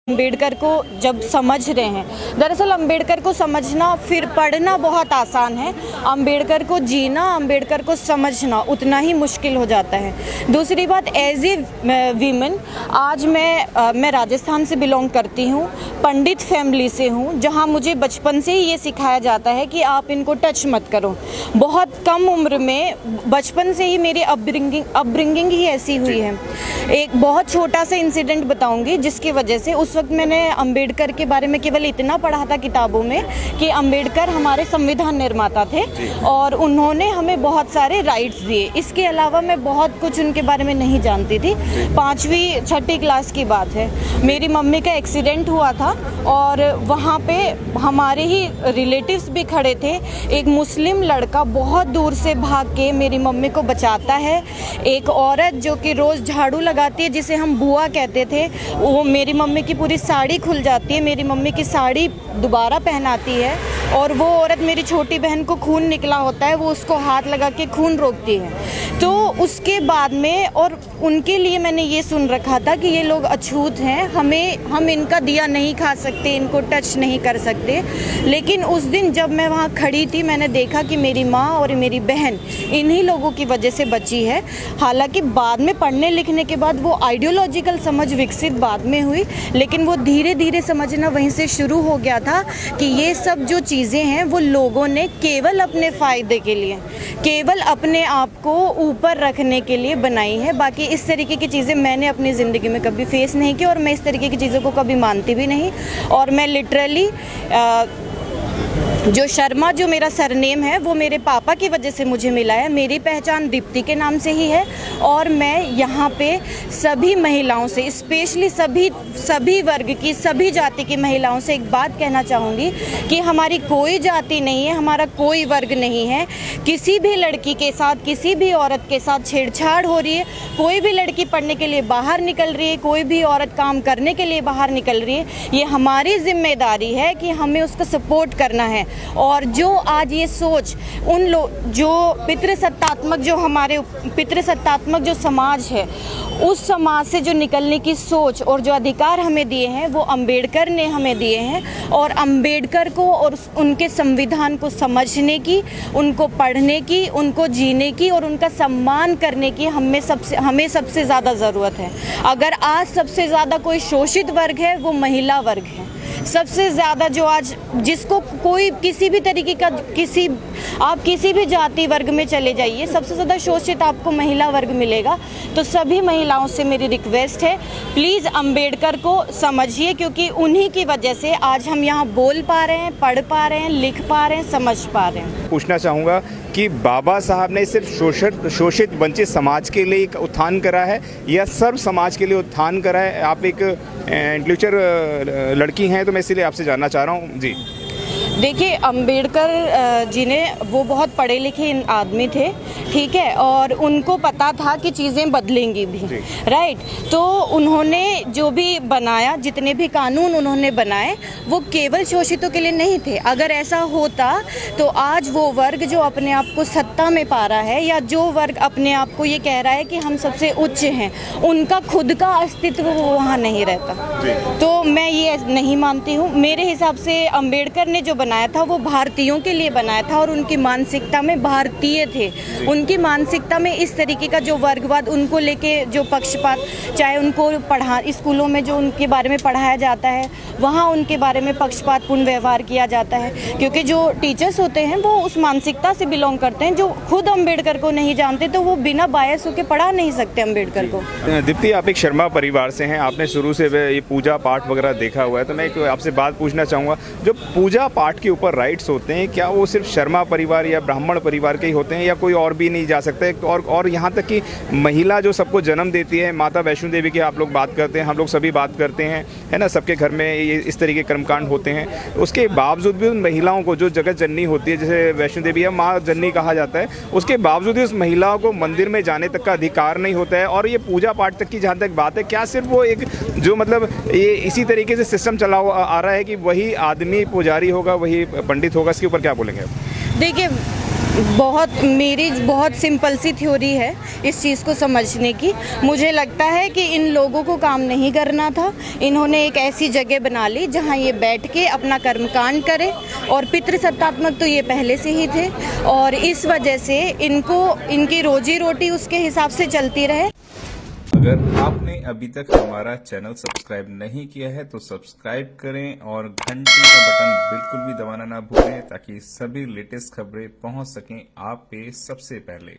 अम्बेडकर को जब समझ रहे हैं, दरअसल अम्बेडकर को समझना फिर पढ़ना बहुत आसान है, अम्बेडकर को जीना, अम्बेडकर को समझना उतना ही मुश्किल हो जाता है। दूसरी बात, एज ए वीमेन आज मैं राजस्थान से बिलोंग करती हूँ, पंडित फैमिली से हूँ, जहाँ मुझे बचपन से ही ये सिखाया जाता है कि आप इनको टच मत करो। बहुत कम उम्र में बचपन से ही मेरी अपब्रिंगिंग ही ऐसी हुई है। एक बहुत छोटा सा इंसिडेंट बताऊंगी जिसकी वजह से, उस वक्त मैंने अंबेडकर के बारे में केवल इतना पढ़ा था किताबों में कि अंबेडकर हमारे संविधान निर्माता थे और उन्होंने हमें बहुत सारे राइट्स दिए। इसके अलावा मैं बहुत कुछ उनके बारे में नहीं जानती थी। 5वीं 6ठी क्लास की बात है, मेरी मम्मी का एक्सीडेंट हुआ था और वहाँ पे हमारे ही रिलेटिव्स भी खड़े थे। एक मुस्लिम लड़का बहुत दूर से भाग के मेरी मम्मी को बचाता है। एक औरत जो कि रोज़ झाड़ू लगाती है, जिसे हम बुआ कहते थे, वो मेरी मम्मी की पूरी साड़ी खुल जाती है, मेरी मम्मी की साड़ी दोबारा पहनाती है और वो औरत, मेरी छोटी बहन को खून निकला होता है, वो उसको हाथ लगा के खून रोकती है। तो उसके बाद में, और उनके लिए मैंने ये सुन रखा था कि ये लोग अछूत हैं, हम इनका दिया नहीं खा सकते, इनको टच नहीं कर सकते। लेकिन उस दिन जब मैं वहाँ खड़ी थी, मैंने देखा कि मेरी माँ और मेरी बहन इन्हीं लोगों की वजह से बची है। हालांकि बाद में पढ़ने लिखने के बाद वो आइडियोलॉजिकल समझ विकसित बाद में हुई, लेकिन वो धीरे धीरे समझना वहीं से शुरू हो गया था कि ये सब जो चीज़ें हैं वो लोगों ने केवल अपने फ़ायदे के लिए, केवल अपने आप को ऊपर रखने के लिए बनाई है। बाकी इस तरीके की चीज़ें मैंने अपनी ज़िंदगी में कभी फेस नहीं की और मैं इस तरीके की चीज़ों को कभी मानती भी नहीं। और मैं लिटरली जो शर्मा, जो मेरा सरनेम है, वो मेरे पापा की वजह से मुझे मिला है। मेरी पहचान दीप्ति के नाम से ही है और मैं यहाँ पे सभी महिलाओं से, स्पेशली सभी वर्ग की, सभी जाति की महिलाओं से एक बात कहना चाहूँगी कि हमारी कोई जाति नहीं है, हमारा कोई वर्ग नहीं है। किसी भी लड़की के साथ, किसी भी औरत के साथ छेड़छाड़ हो रही है, कोई भी लड़की पढ़ने के लिए बाहर निकल रही है, कोई भी औरत काम करने के लिए बाहर निकल रही है, ये हमारी जिम्मेदारी है कि हमें उसका सपोर्ट करना है। और जो आज ये सोच उन लोग, जो पितृसत्तात्मक, जो हमारे पितृसत्तात्मक जो समाज है, उस समाज से जो निकलने की सोच और जो अधिकार हमें दिए हैं वो अंबेडकर ने हमें दिए हैं। और अंबेडकर को और उनके संविधान को समझने की, उनको पढ़ने की, उनको जीने की और उनका सम्मान करने की हमें सबसे ज़्यादा ज़रूरत है। अगर आज सबसे ज़्यादा कोई शोषित वर्ग है वो महिला वर्ग है। सबसे ज़्यादा जो आज, जिसको कोई किसी भी तरीके का, आप किसी भी जाति वर्ग में चले जाइए, सबसे ज़्यादा शोषित आपको महिला वर्ग मिलेगा। तो सभी महिलाओं से मेरी रिक्वेस्ट है, प्लीज़ अंबेडकर को समझिए, क्योंकि उन्हीं की वजह से आज हम यहाँ बोल पा रहे हैं, पढ़ पा रहे हैं, लिख पा रहे हैं, समझ पा रहे हैं। पूछना चाहूँगा कि बाबा साहब ने सिर्फ शोषित वंचित समाज के लिए उत्थान करा है या सर्व समाज के लिए उत्थान करा है? आप एक इंटेलेक्चुअल लड़की हैं तो मैं इसीलिए आपसे जानना चाह रहा हूँ। जी देखिए, अंबेडकर जी ने, वो बहुत पढ़े लिखे आदमी थे, ठीक है, और उनको पता था कि चीज़ें बदलेंगी भी, राइट। तो उन्होंने जो भी बनाया, जितने भी कानून उन्होंने बनाए, वो केवल शोषितों के लिए नहीं थे। अगर ऐसा होता तो आज वो वर्ग जो अपने आप को सत्ता में पा रहा है, या जो वर्ग अपने आप को ये कह रहा है कि हम सबसे उच्च हैं, उनका खुद का अस्तित्व वो वहाँ नहीं रहता। तो मैं ये नहीं मानती हूँ। मेरे हिसाब से अंबेडकर ने जो बनाया था वो भारतीयों के लिए बनाया था और उनकी मानसिकता में भारतीय थे। उनकी मानसिकता में इस तरीके का जो वर्गवाद, उनको लेके जो पक्षपात, चाहे उनको स्कूलों में जो उनके बारे में पढ़ाया जाता है, वहाँ उनके बारे में पक्षपातपूर्ण व्यवहार किया जाता है, क्योंकि जो टीचर्स होते हैं वो उस मानसिकता से बिलोंग करते हैं। जो खुद अंबेडकर को नहीं जानते तो वो बिना बायस होकर पढ़ा नहीं सकते अंबेडकर को। दीप्ति, आप एक शर्मा परिवार से हैं, आपने शुरू से ये पूजा पाठ वगैरह देखा हुआ है, तो मैं एक आपसे बात पूछना चाहूँगा, जो पूजा पाठ के ऊपर राइट्स होते हैं, क्या वो सिर्फ शर्मा परिवार या ब्राह्मण परिवार के ही होते हैं या कोई और भी नहीं जा सकता है? और यहाँ तक कि महिला जो सबको जन्म देती है, माता वैष्णो देवी की आप लोग बात करते हैं, हम लोग सभी बात करते हैं, है ना, सबके घर में ये इस तरीके के कर्मकांड होते हैं। उसके बावजूद भी उन महिलाओं को, जो जगत जननी होती है, जैसे वैष्णो देवी या माँ जननी कहा जाता है, उसके बावजूद भी उस महिलाओं को मंदिर में जाने तक का अधिकार नहीं होता है। और ये पूजा पाठ तक की जहाँ तक बात है, क्या सिर्फ वो एक जो मतलब ये इसी तरीके से सिस्टम चला आ रहा है कि वही आदमी पुजारी होगा, वही पंडित होगा? इसके ऊपर क्या बोलेंगे आप? देखिए, मेरी बहुत सिंपल सी थ्योरी है इस चीज़ को समझने की। मुझे लगता है कि इन लोगों को काम नहीं करना था। इन्होंने एक ऐसी जगह बना ली जहां ये बैठ के अपना कर्मकांड करें, और पितृसत्तात्मक तो ये पहले से ही थे, और इस वजह से इनको इनकी रोजी रोटी उसके हिसाब से चलती रहे। अगर आपने अभी तक हमारा चैनल सब्सक्राइब नहीं किया है तो सब्सक्राइब करें और घंटी का बटन बिल्कुल भी दबाना ना भूलें ताकि सभी लेटेस्ट खबरें पहुंच सकें आप पे सबसे पहले।